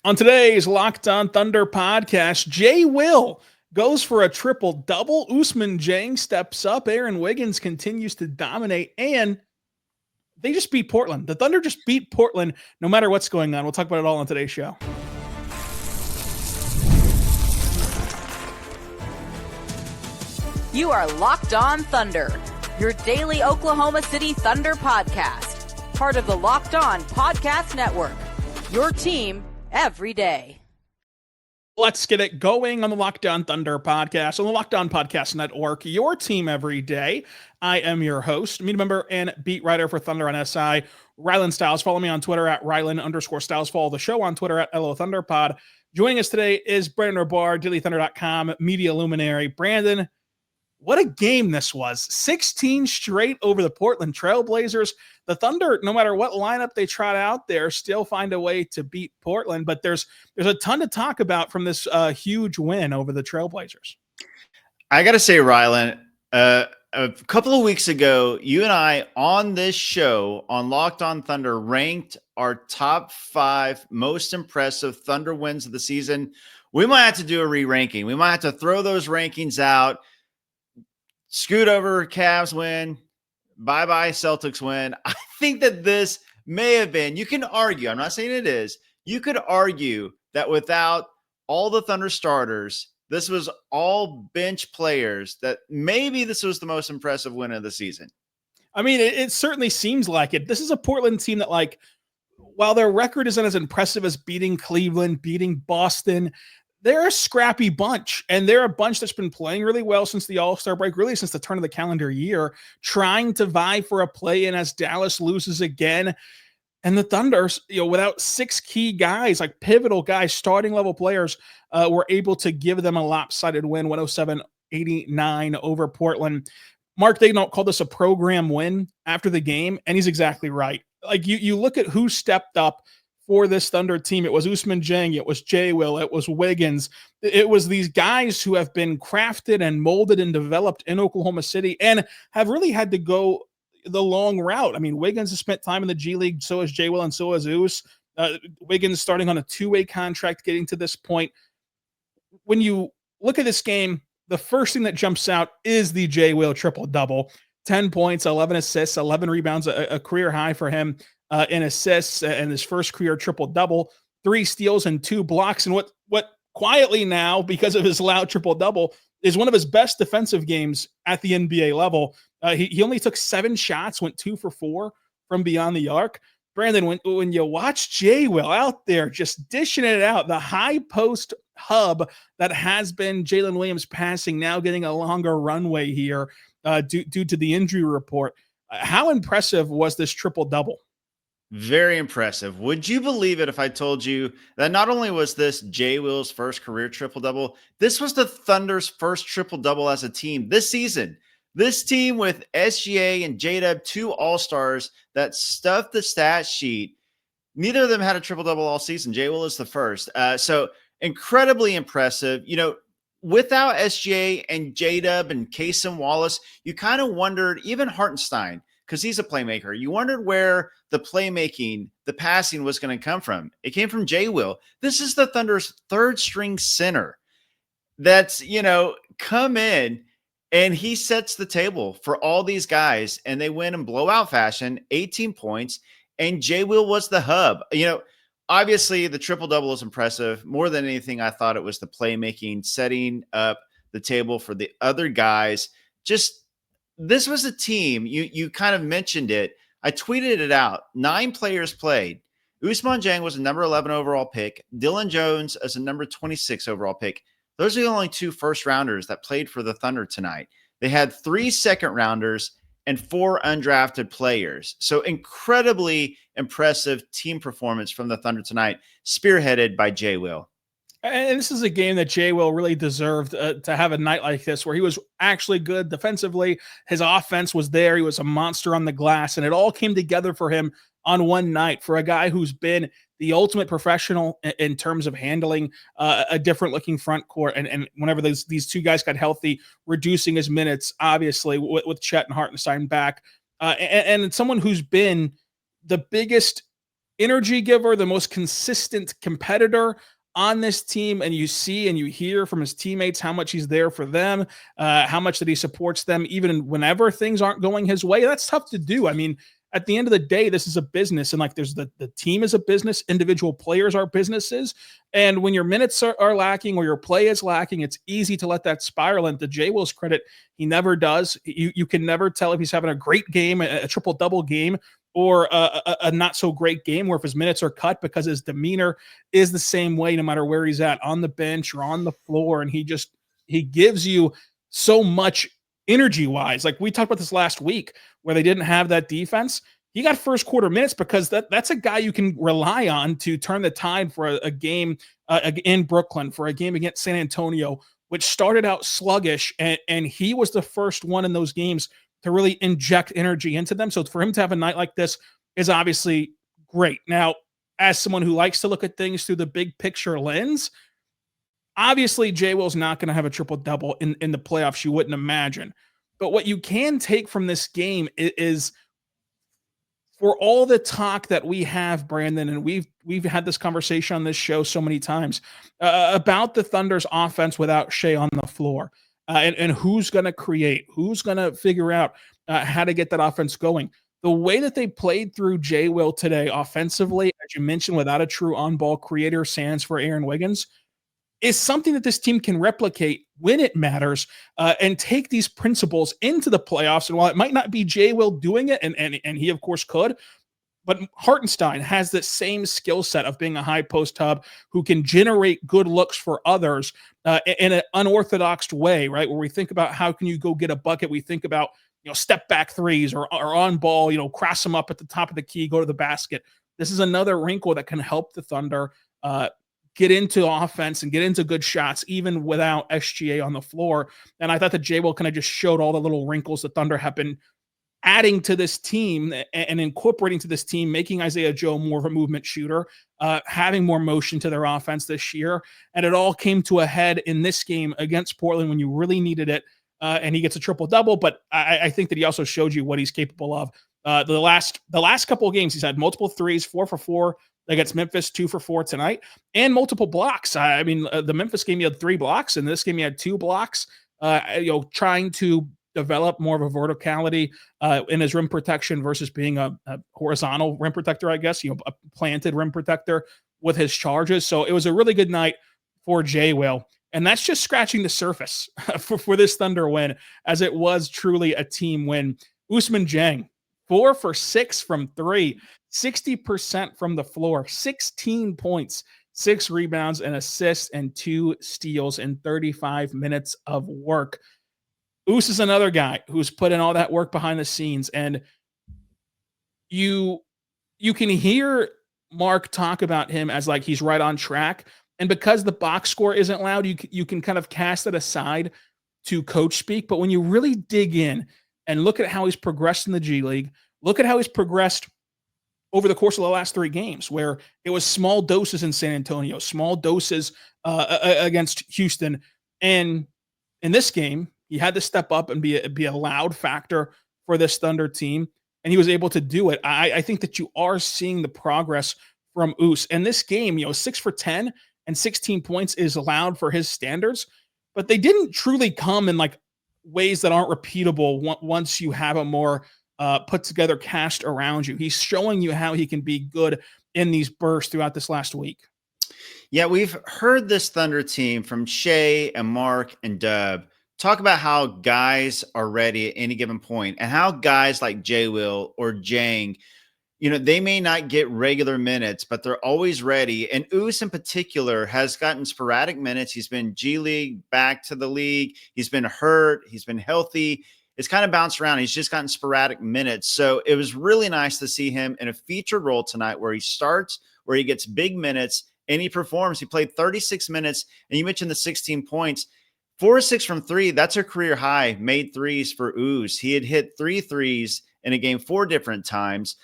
On today's Locked On Thunder podcast, Jay Will goes for a triple-double. Ousmane Dieng steps up. Aaron Wiggins continues to dominate. And they just beat Portland. The Thunder just beat Portland no matter what's going on. We'll talk about it all on today's show. You are Locked On Thunder, your daily Oklahoma City Thunder podcast. Part of the Locked On Podcast Network, your team every day. Let's get it going on the Locked On Thunder podcast, on the Locked On Podcast Network, your team every day. I am your host, media member, and beat writer for Thunder on SI, Rylan Stiles. Follow me on Twitter at Rylan_Stiles. Follow the show on Twitter at LOThunderPod. Joining us today is Brandon Rahbar, DailyThunder.com, media luminary. Brandon, what a game this was. 16 straight over the Portland Trailblazers. The Thunder, no matter what lineup they trot out there, still find a way to beat Portland. But there's a ton to talk about from this huge win over the Trailblazers. I got to say, Rylan, a couple of weeks ago, you and I on this show on Locked On Thunder ranked our top 5 most impressive Thunder wins of the season. We might have to do a re-ranking. We might have to throw those rankings out. Scoot over, Cavs win. Bye-bye, Celtics win. I think that this may have been, you can argue, I'm not saying it is, you could argue that without all the Thunder starters, this was all bench players, that maybe this was the most impressive win of the season. I mean, it certainly seems like it. This is a Portland team that, like, while their record isn't as impressive as beating Cleveland, beating Boston, they're a scrappy bunch, and they're a bunch that's been playing really well since the All-Star break, really since the turn of the calendar year, trying to vie for a play-in as Dallas loses again. And the Thunder, without 6 key guys, like pivotal guys, starting level players, were able to give them a lopsided win, 107-89 over Portland. Mark Daigneault called this a program win after the game, and he's exactly right. Like, you look at who stepped up for this Thunder team. It was Ousmane Dieng, it was Jay Will, it was Wiggins. It was these guys who have been crafted and molded and developed in Oklahoma City and have really had to go the long route. I mean, Wiggins has spent time in the G League, so has Jay Will, and so has Ous. Wiggins starting on a 2-way contract, getting to this point. When you look at this game, the first thing that jumps out is the Jay Will triple-double. 10 points, 11 assists, 11 rebounds, a career high for him. In assists and his first career triple-double, 3 steals and 2 blocks. And what quietly now, because of his loud triple-double, is one of his best defensive games at the NBA level. He only took 7 shots, went 2 for 4 from beyond the arc. Brandon, when you watch Jay Will out there just dishing it out, the high post hub that has been Jaylin Williams passing, now getting a longer runway here due to the injury report. How impressive was this triple-double? Very impressive. Would you believe it if I told you that not only was this Jay Will's first career triple-double, this was the Thunder's first triple-double as a team this season. This team with SGA and J-Dub, 2 all-stars that stuffed the stat sheet. Neither of them had a triple-double all season. Jay Will is the first. So incredibly impressive. Without SGA and J-Dub and Cason Wallace, you kind of wondered, even Hartenstein, because he's a playmaker, you wondered where the playmaking, the passing was going to come from. It came from Jay Will. This is the Thunder's 3rd string center that's, come in and he sets the table for all these guys, and they win in blowout fashion, 18 points, and Jay Will was the hub. Obviously the triple-double is impressive. More than anything, I thought it was the playmaking, setting up the table for the other guys. This was a team, you kind of mentioned it. I tweeted it out. 9 players played. Ousmane Dieng was a number 11 overall pick. Dylan Jones as a number 26 overall pick. Those are the only 2 first-rounders that played for the Thunder tonight. They had 3 second-rounders and 4 undrafted players. So incredibly impressive team performance from the Thunder tonight, spearheaded by Jay Will. And this is a game that Jay Will really deserved to have a night like this, where he was actually good defensively. His offense was there. He was a monster on the glass, and it all came together for him on one night for a guy who's been the ultimate professional in terms of handling a different looking front court. And whenever these 2 guys got healthy, reducing his minutes, obviously with Chet and Hartenstein back, and someone who's been the biggest energy giver, the most consistent competitor on this team. And you see and you hear from his teammates how much he's there for them, how much that he supports them, even whenever things aren't going his way. That's tough to do. I mean, at the end of the day, this is a business, and like there's the team is a business, individual players are businesses. And when your minutes are lacking or your play is lacking, it's easy to let that spiral. And to Jay Will's credit, he never does. You can never tell if he's having a great game, a triple-double game, or a not so great game, where if his minutes are cut, because his demeanor is the same way no matter where he's at, on the bench or on the floor. And he gives you so much energy wise. Like we talked about this last week where they didn't have that defense. He got first quarter minutes because that's a guy you can rely on to turn the tide for a game in Brooklyn, for a game against San Antonio, which started out sluggish. And he was the first one in those games to really inject energy into them. So for him to have a night like this is obviously great. Now, as someone who likes to look at things through the big picture lens, obviously, Jay Will's not going to have a triple-double in the playoffs, you wouldn't imagine. But what you can take from this game is for all the talk that we have, Brandon, and we've had this conversation on this show so many times about the Thunder's offense without Shea on the floor, and who's going to create, who's going to figure out how to get that offense going. The way that they played through Jay Will today offensively, as you mentioned, without a true on-ball creator, sans for Aaron Wiggins, is something that this team can replicate when it matters, and take these principles into the playoffs. And while it might not be Jay Will doing it, and he of course could, but Hartenstein has the same skill set of being a high post hub who can generate good looks for others in an unorthodox way, right? Where we think about how can you go get a bucket, we think about step back threes or on ball, cross them up at the top of the key, go to the basket. This is another wrinkle that can help the Thunder get into offense and get into good shots, even without SGA on the floor. And I thought that Jay Will kind of just showed all the little wrinkles the Thunder have been adding to this team and incorporating to this team, making Isaiah Joe more of a movement shooter, having more motion to their offense this year. And it all came to a head in this game against Portland when you really needed it. And he gets a triple-double, but I think that he also showed you what he's capable of. The last couple of games, he's had multiple threes, 4 for 4 against Memphis, 2 for 4 tonight, and multiple blocks. I mean, the Memphis game, he had 3 blocks, and this game, he had 2 blocks, trying to develop more of a verticality in his rim protection versus being a horizontal rim protector, I guess, a planted rim protector with his charges. So it was a really good night for Jay Will. And that's just scratching the surface for this Thunder win, as it was truly a team win. Ousmane Dieng, 4 for 6 from 3, 60% from the floor, 16 points, 6 rebounds, and assists, and 2 steals in 35 minutes of work. Ous is another guy who's put in all that work behind the scenes, and you can hear Mark talk about him as like he's right on track. And because the box score isn't loud, you can kind of cast it aside to coach speak. But when you really dig in and look at how he's progressed in the G League, look at how he's progressed over the course of the last 3 games, where it was small doses in San Antonio, small doses against Houston. And in this game, he had to step up and be a loud factor for this Thunder team, and he was able to do it. I think that you are seeing the progress from Us. And this game, 6 for 10 and 16 points is loud for his standards, but they didn't truly come in like ways that aren't repeatable once you have a more put together cast around you. He's showing you how he can be good in these bursts throughout this last week. Yeah, we've heard this Thunder team from Shea and Mark and Dub talk about how guys are ready at any given point, and how guys like Jay Will or Dieng, they may not get regular minutes, but they're always ready. And Us in particular has gotten sporadic minutes. He's been G League, back to the league. He's been hurt. He's been healthy. It's kind of bounced around. He's just gotten sporadic minutes. So it was really nice to see him in a featured role tonight, where he starts, where he gets big minutes, and he performs. He played 36 minutes, and you mentioned the 16 points. 4 or 6 from 3, that's a career high, made threes for Us. He had hit 3 threes in a game 4 different times.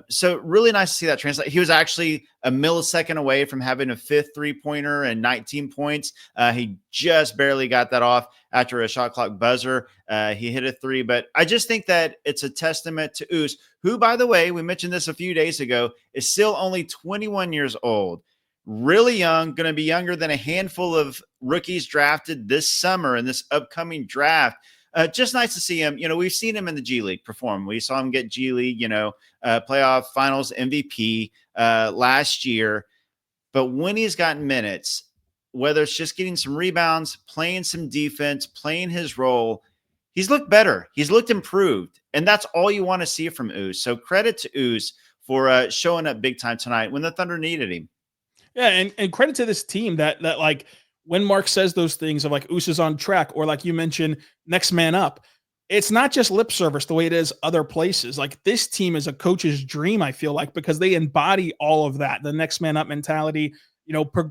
So really nice to see that translate. He was actually a millisecond away from having a 5th 3-pointer and 19 points. He just barely got that off after a shot clock buzzer. He hit a 3, but I just think that it's a testament to Ous, who, by the way, we mentioned this a few days ago, is still only 21 years old. Really young, going to be younger than a handful of rookies drafted this summer in this upcoming draft. Just nice to see him. We've seen him in the G League perform. We saw him get G League, playoff finals MVP last year. But when he's gotten minutes, whether it's just getting some rebounds, playing some defense, playing his role, he's looked better. He's looked improved. And that's all you want to see from Ous. So credit to Ous for showing up big time tonight when the Thunder needed him. Yeah, and credit to this team that like when Mark says those things of like Ous is on track, or like you mentioned, next man up, it's not just lip service the way it is other places. Like this team is a coach's dream, I feel like, because they embody all of that, the next man up mentality,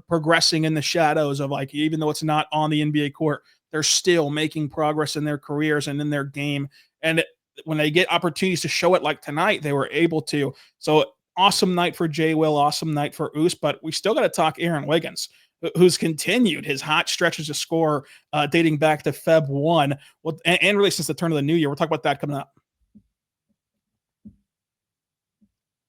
progressing in the shadows of like, even though it's not on the NBA court, they're still making progress in their careers and in their game. And when they get opportunities to show it like tonight, they were able to. So awesome night for Jay Will, awesome night for Ous, but we still got to talk Aaron Wiggins, who's continued his hot stretches of score dating back to Feb 1, well, and really since the turn of the new year. We'll talk about that coming up.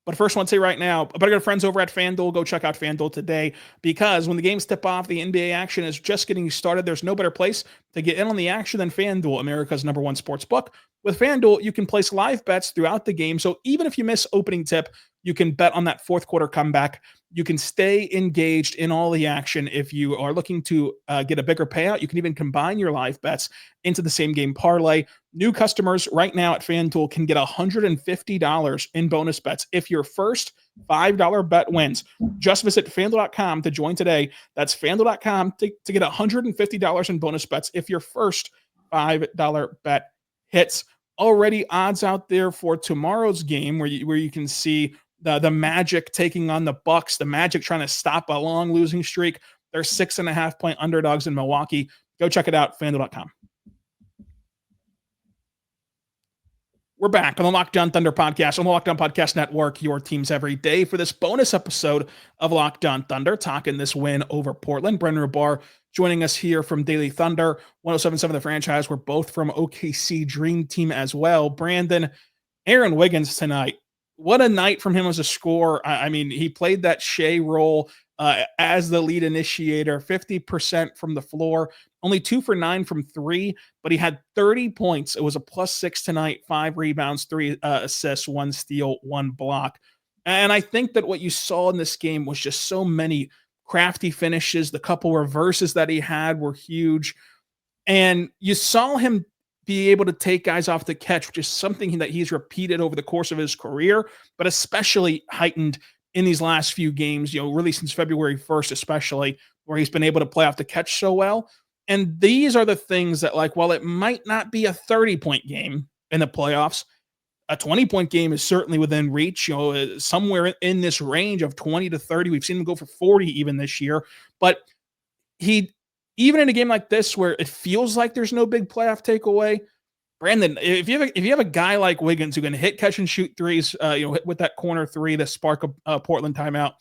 But first, I want to say right now, I better go to friends over at FanDuel. Go check out FanDuel today, because when the games tip off, the NBA action is just getting started. There's no better place to get in on the action than FanDuel, America's #1 sports book. With FanDuel, you can place live bets throughout the game. So even if you miss opening tip, you can bet on that fourth quarter comeback. You can stay engaged in all the action. If you are looking to get a bigger payout, you can even combine your live bets into the same game parlay. New customers right now at FanDuel can get $150 in bonus bets if your first $5 bet wins. Just visit FanDuel.com to join today. That's FanDuel.com to get $150 in bonus bets if your first $5 bet hits. Already odds out there for tomorrow's game where you can see the Magic taking on the Bucks. The Magic trying to stop a long losing streak. They're 6.5-point underdogs in Milwaukee. Go check it out, FanDuel.com. We're back on the Locked On Thunder podcast on the Locked On Podcast Network, your teams every day, for this bonus episode of Locked On Thunder, talking this win over Portland. Brandon Rahbar joining us here from Daily Thunder, 107.7 The Franchise. We're both from OKC Dream Team as well. Brandon, Aaron Wiggins tonight, what a night from him as a scorer. I mean, he played that Shea role as the lead initiator, 50% from the floor, only 2 for 9 from 3, but he had 30 points. It was a +6 tonight, 5 rebounds, 3 assists, 1 steal, 1 block. And I think that what you saw in this game was just so many crafty finishes. The couple reverses that he had were huge. And you saw him be able to take guys off the catch, which is something that he's repeated over the course of his career, but especially heightened in these last few games, really since February 1st, especially, where he's been able to play off the catch so well. And these are the things that, like, while it might not be a 30-point game in the playoffs, a 20-point game is certainly within reach, somewhere in this range of 20 to 30. We've seen him go for 40 even this year. But even in a game like this where it feels like there's no big playoff takeaway, Brandon, if you have a guy like Wiggins who can hit, catch, and shoot threes, with that corner three, the spark of Portland timeout,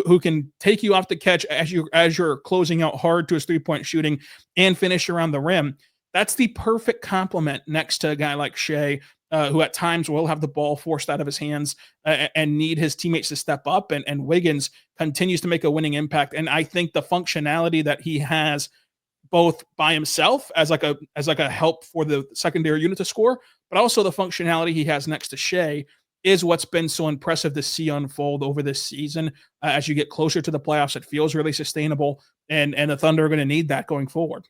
who can take you off the catch as you're closing out hard to his 3-point shooting and finish around the rim, that's the perfect complement next to a guy like Shea, who at times will have the ball forced out of his hands and need his teammates to step up. And Wiggins continues to make a winning impact. And I think the functionality that he has, both by himself as like a help for the secondary unit to score, but also the functionality he has next to Shea, is what's been so impressive to see unfold over this season. As you get closer to the playoffs, it feels really sustainable, and the Thunder are going to need that going forward.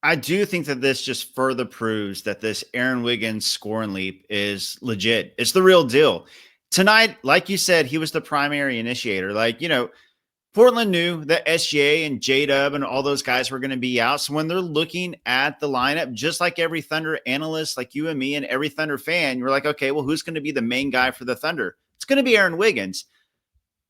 I do think that this just further proves that this Aaron Wiggins scoring leap is legit. It's the real deal. Tonight, like you said, he was the primary initiator. Portland knew that SGA and J-Dub and all those guys were going to be out. So when they're looking at the lineup, just like every Thunder analyst, like you and me and every Thunder fan, you're like, okay, well, who's going to be the main guy for the Thunder? It's going to be Aaron Wiggins.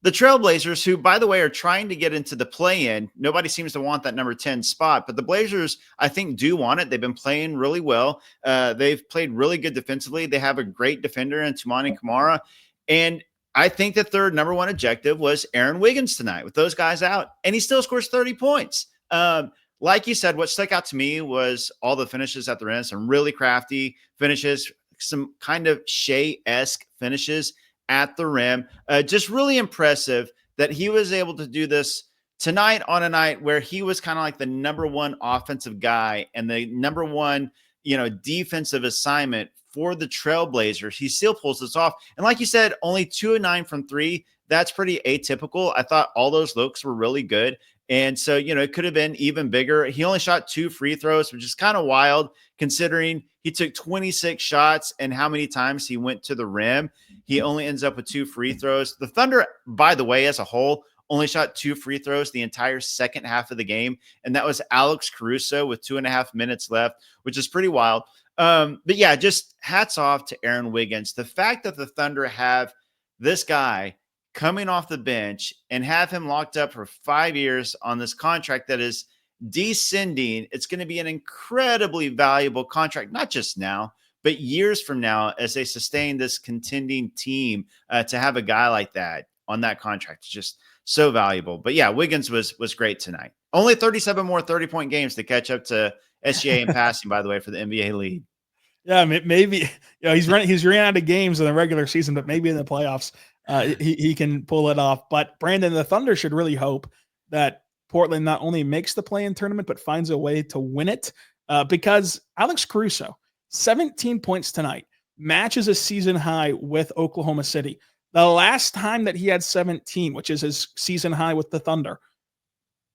the Trailblazers, who, by the way, are trying to get into the play-in. Nobody seems to want that number 10 spot, but the Blazers, I think, do want it. They've been playing really well. They've played really good defensively. They have a great defender in Toumani Camara. And I think that their number one objective was Aaron Wiggins tonight with those guys out, and he still scores 30 points. Like you said, what stuck out to me was all the finishes at the rim, some really crafty finishes, some kind of Shea-esque finishes at the rim. Just really impressive that he was able to do this tonight on a night where he was kind of like the number one offensive guy and the number one, defensive assignment for the Trailblazers. He still pulls this off. And like you said, only 2 of 9 from 3. That's pretty atypical. I thought all those looks were really good. And so, it could have been even bigger. He only shot 2 free throws, which is kind of wild considering he took 26 shots and how many times he went to the rim. He only ends up with 2 free throws. The Thunder, by the way, as a whole, only shot 2 free throws the entire second half of the game. And that was Alex Caruso with 2.5 minutes left, which is pretty wild. But yeah, just hats off to Aaron Wiggins. The fact that the Thunder have this guy coming off the bench and have him locked up for 5 years on this contract that is descending, it's going to be an incredibly valuable contract, not just now, but years from now as they sustain this contending team. To have a guy like that on that contract is just so valuable. But yeah, Wiggins was great tonight. Only 37 more 30-point games to catch up to SGA in passing, by the way, for the NBA lead. Yeah, maybe he's ran out of games in the regular season, but maybe in the playoffs he can pull it off. But Brandon, the Thunder should really hope that Portland not only makes the play-in tournament, but finds a way to win it, because Alex Caruso, 17 points tonight, matches a season high with Oklahoma City. The last time that he had 17, which is his season high with the Thunder,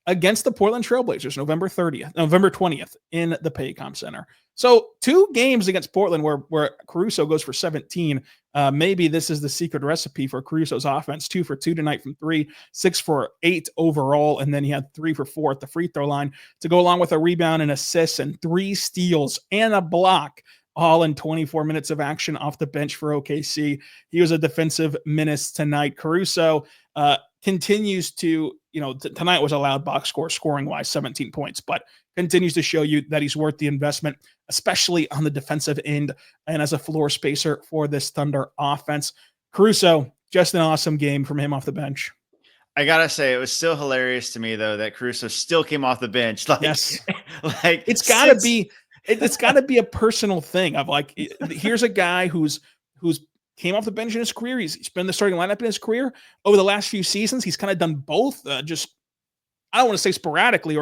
against the Portland Trailblazers, November 20th in the Paycom Center. So 2 games against Portland where Caruso goes for 17. Maybe this is the secret recipe for Caruso's offense. 2 for 2 tonight from 3, 6 for 8 overall. And then he had 3 for 4 at the free throw line to go along with a rebound and assists and 3 steals and a block, all in 24 minutes of action off the bench for OKC. He was a defensive menace tonight. Caruso continues to, tonight was a loud box score scoring-wise, 17 points, but continues to show you that he's worth the investment, especially on the defensive end and as a floor spacer for this Thunder offense. Caruso, just an awesome game from him off the bench. I gotta say, it was still hilarious to me, though, that Caruso still came off the bench. Yes. It's gotta be a personal thing of here's a guy who's came off the bench in his career. He's been the starting lineup in his career over the last few seasons. He's kind of done both, I don't want to say sporadically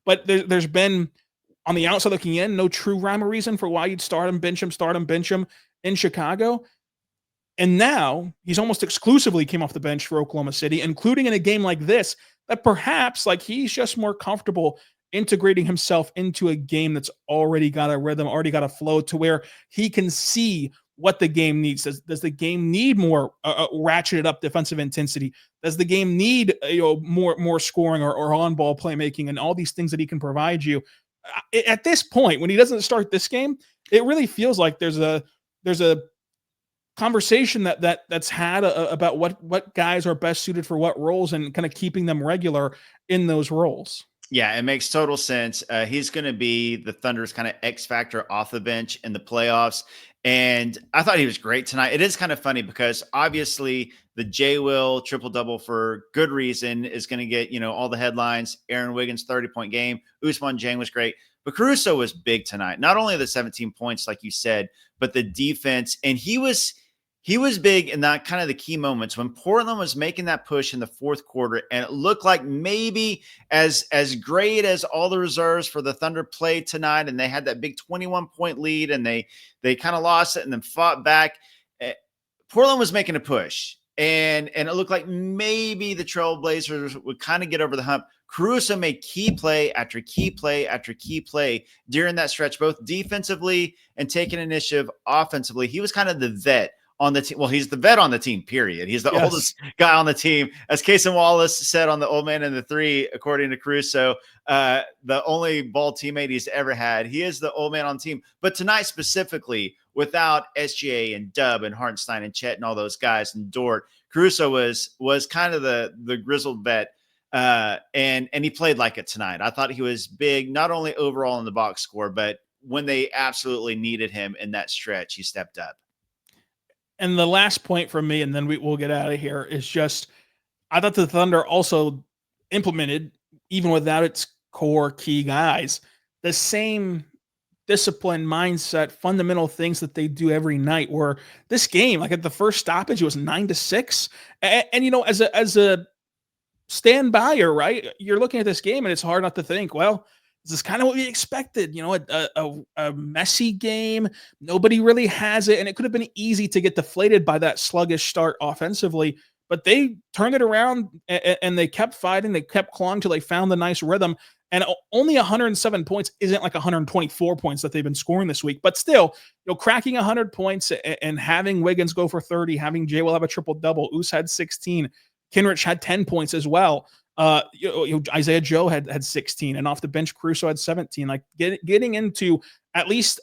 but there's been, on the outside looking in, no true rhyme or reason for why you'd start him, bench him in Chicago. And now he's almost exclusively came off the bench for Oklahoma City, including in a game like this, that perhaps he's just more comfortable integrating himself into a game that's already got a rhythm, already got a flow, to where he can see what the game needs. Does the game need more ratcheted up defensive intensity? Does the game need more scoring or on-ball playmaking and all these things that he can provide you? At this point, when he doesn't start this game, it really feels like there's a conversation that's had about what guys are best suited for what roles and kind of keeping them regular in those roles. Yeah, it makes total sense. He's going to be the Thunder's kind of X factor off the bench in the playoffs. And I thought he was great tonight. It is kind of funny because obviously the J-Will triple-double for good reason is going to get, all the headlines. Aaron Wiggins, 30-point game. Ousmane Dieng was great. But Caruso was big tonight. Not only the 17 points, like you said, but the defense. And he was big in that kind of the key moments when Portland was making that push in the fourth quarter, and it looked like maybe as great as all the reserves for the Thunder played tonight, and they had that big 21-point lead, and they kind of lost it and then fought back. Portland was making a push, and it looked like maybe the Trailblazers would kind of get over the hump. Caruso made key play after key play after key play during that stretch, both defensively and taking initiative offensively. He was kind of the vet on the team. Well, he's the vet on the team, period. He's the oldest guy on the team. As Cason Wallace said on the Old Man and the Three, according to Caruso, the only ball teammate he's ever had. He is the old man on the team. But tonight specifically, without SGA and Dub and Hartenstein and Chet and all those guys and Dort, Caruso was kind of the grizzled vet. And he played like it tonight. I thought he was big, not only overall in the box score, but when they absolutely needed him in that stretch, he stepped up. And the last point from me, and then we'll get out of here, is just I thought the Thunder also implemented, even without its core key guys, the same discipline, mindset, fundamental things that they do every night. Where this game, like at the first stoppage, it was 9-6, and you know, as a stand byer, right? You're looking at this game, and it's hard not to think, well, this is kind of what we expected. You know, a messy game. Nobody really has it, and it could have been easy to get deflated by that sluggish start offensively. But they turned it around, and they kept fighting. They kept clawing till they found the nice rhythm. And only 107 points isn't like 124 points that they've been scoring this week. But still, you know, cracking 100 points and having Wiggins go for 30, having Jay will have a triple-double. Oos had 16. Kenrich had 10 points as well. Isaiah Joe had 16, and off the bench, Caruso had 17. Like getting into at least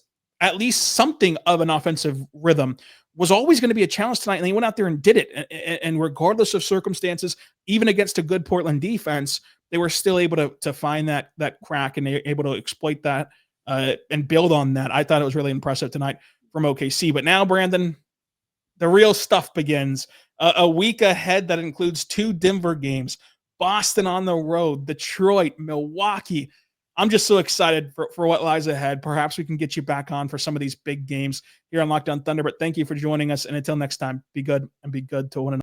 something of an offensive rhythm was always going to be a challenge tonight, and they went out there and did it. And regardless of circumstances, even against a good Portland defense, they were still able to find that crack, and they were able to exploit that and build on that. I thought it was really impressive tonight from OKC. But now, Brandon, the real stuff begins. A week ahead that includes 2 Denver games, Boston on the road, Detroit, Milwaukee. I'm just so excited for what lies ahead. Perhaps we can get you back on for some of these big games here on Locked On Thunder. But thank you for joining us. And until next time, be good and be good to one another.